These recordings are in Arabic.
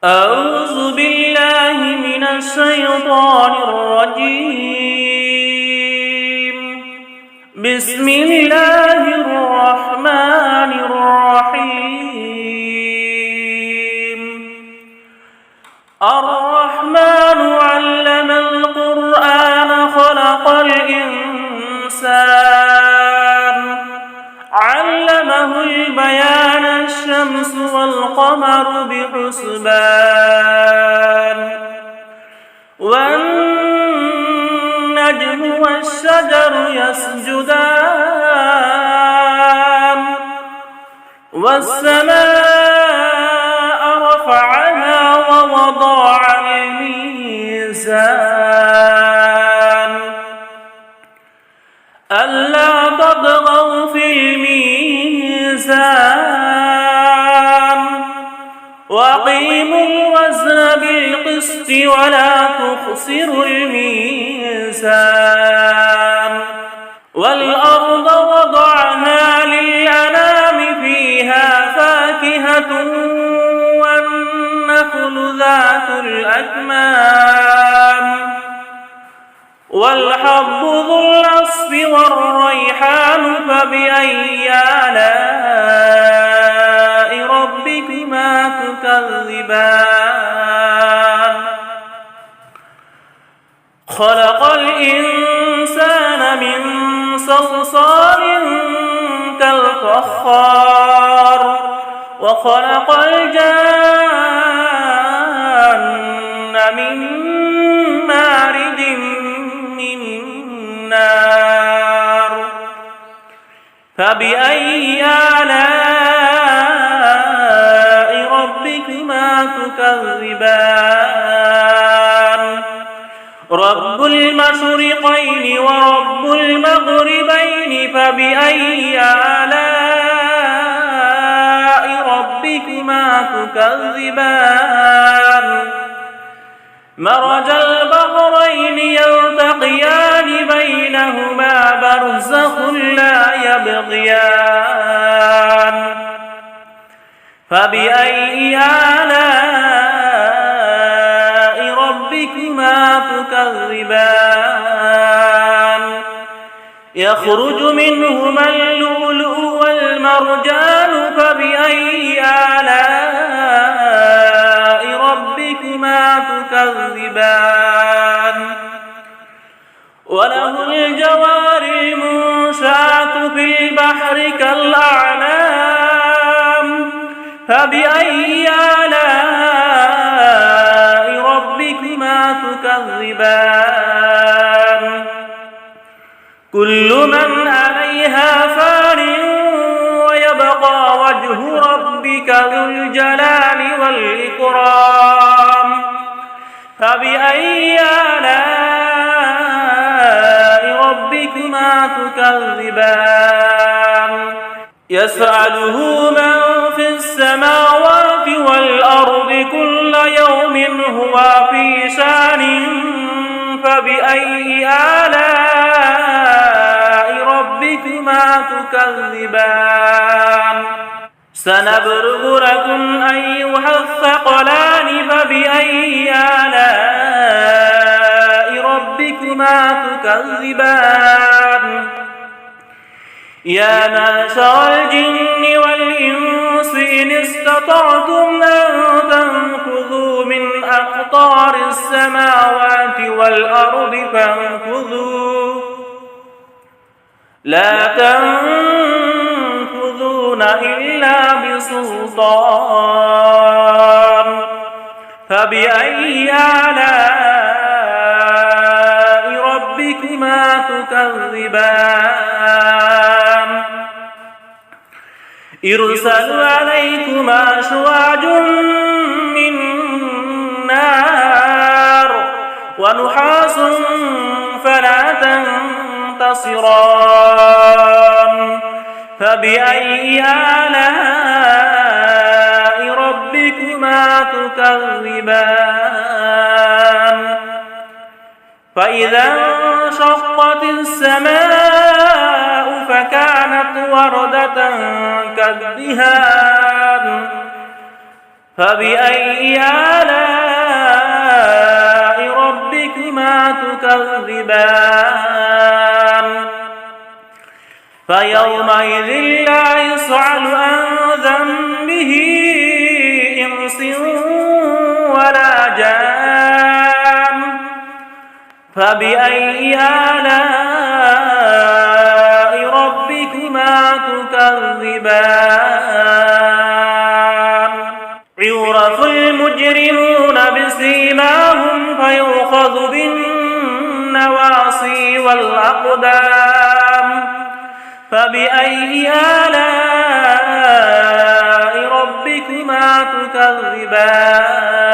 أعوذ بالله من الشيطان الرجيم. بسم الله الرحمن الرحيم. الرحمن علم القرآن خلق الإنسان علمه البيان الشمس والقمر بحسبان والنجم والشجر يسجدان والسماء رفعها ووضع الميزان ألا تطغوا في الميزان وأقيموا الوزن بالقسط ولا تخسروا الميزان والأرض وضعها للأنام فيها فاكهة والنخل ذات الأكمام والحب ذو العصف والريحان فبأي آلاء ربكما تكذبان خلق الإنسان من صلصال كالفخار وخلق الجان من مارد من نار فبأي آلاء ربكما تكذبان رب المشرقين ورب المغربين فبأي آلاء ربكما تكذبان مرج البحرين يلتقيان بينهما برزخ لا يبغيان فبأي آلاء ربكما تكذبان يخرج منهما اللؤلؤ والمرجان فبأي آلاء ربكما تكذبان وله الجوار المنشآت في البحر كالأعلام فبأي آلاء ربكما تكذبان كل من عليها فان ويبقى وجه ربك ذو الجلال والإكرام فبأي آلاء ربكما تكذبان يسأله من في السماوات والأرض كل يوم هو في شان فبأي آلاء ربكما تكذبان سنبرغ لكم أيها الثقلان فبأي آلاء ربكما تكذبان يا معشر الجن والإنس إن استطعتم أن تنفذوا من أقطار السماوات والأرض فانفذوا لا تنفذون إلا بسلطان فبأي آلاء ربكما تكذبان يرسل عليكما شواظ من نار ونحاس فلا تنتصران فبأي آلاء ربكما تكذبان فإذا انشقت السماء فكانت وردة كالدهان فبأي آلاء ربكما تكذبان فيومئذ لا يسأل عن ذنبه إنس ولا جان فبأي آلاء ربكما تكذبان يعرف المجرمون بسيماهم فيؤخذ بالنواصي والأقدام فبأي آلاء ربكما تكذبان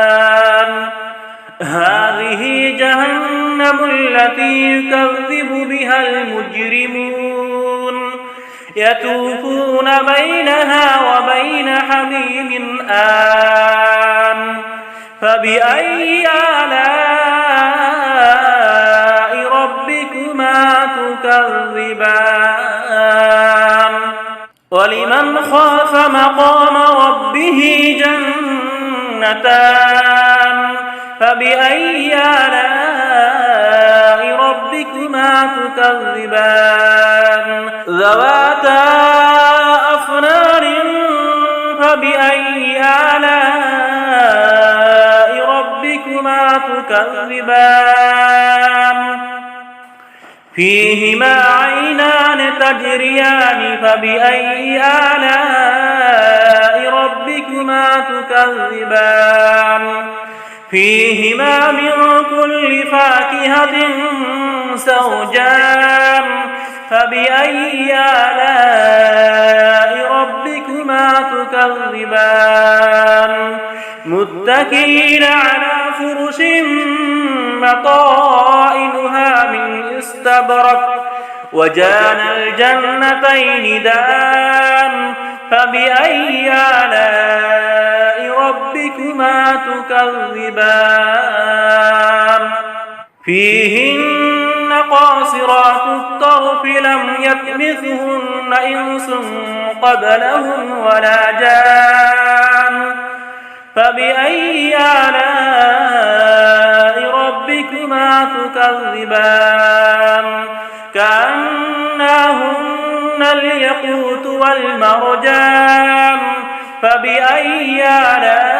هذه جهنم التي يكذب بها المجرمون يطوفون بينها وبين حميم آن فبأي آلاء ربكما تكذبان ولمن خاف مقام ربه جنتان فبأي آلاء ربكما تكذبان ذواتا أفنان فبأي آلاء ربكما تكذبان فيهما عينان تجريان فبأي آلاء ربكما تكذبان فيهما من كل فاكهة زوجان فبأي آلاء ربكما تكذبان متكئين على فرش بطائنها من استبرق وجان الجنتين دان فبأي آلاء ربكما تكذبان فيهن قاصرات الطرف لم يطمثهن إنس قبلهم ولا جان فبأي آلاء ربكما تكذبان كأنهن الياقوت والمرجان فبأي آلاء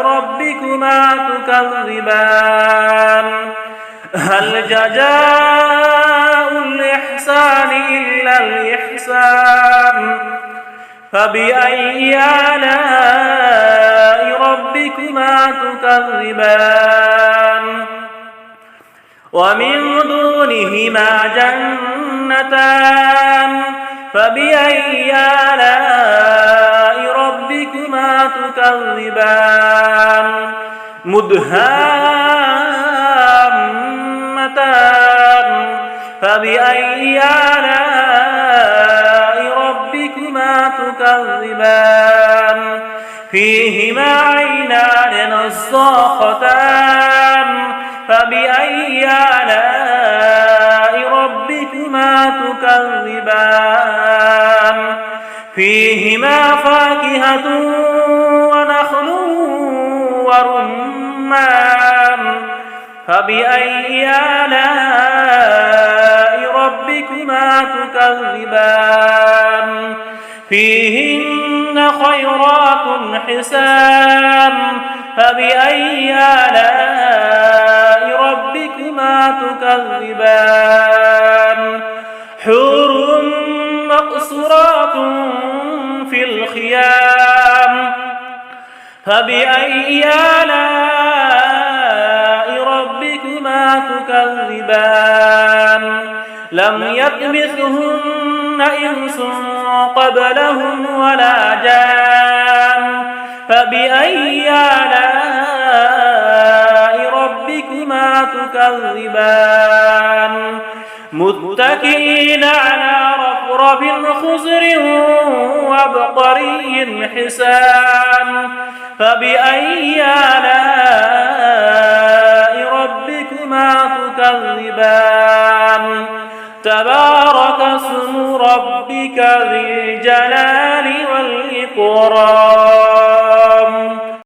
ربكما تكذبان هل جزاء الإحسان إلا الإحسان فبأي آلاء ربكما تكذبان ومن دونهما جنتان فبأي آلاء ربكما تكذبان مدهامتان فبأي آلاء ربكما تكذبان فيهما عينان نضاختان فبأي آلاء ربكما تكذبان فيهما فاكهة ونخل ورمان فبأي آلاء ربكما تكذبان فيهن خيرات حسان فبأي آلاء ربكما تكذبان حور مقصورات في الخيام فبأي آلاء ربكما تكذبان لم يطمثهن إنس قبلهم ولا جان فبأي آلاء ربكما تكذبان متكئين على رفرف خضر وعبقري حسان فبأي آلاء ربكما تكذبان تبارك اسم ربك ذي الجلال والإكرام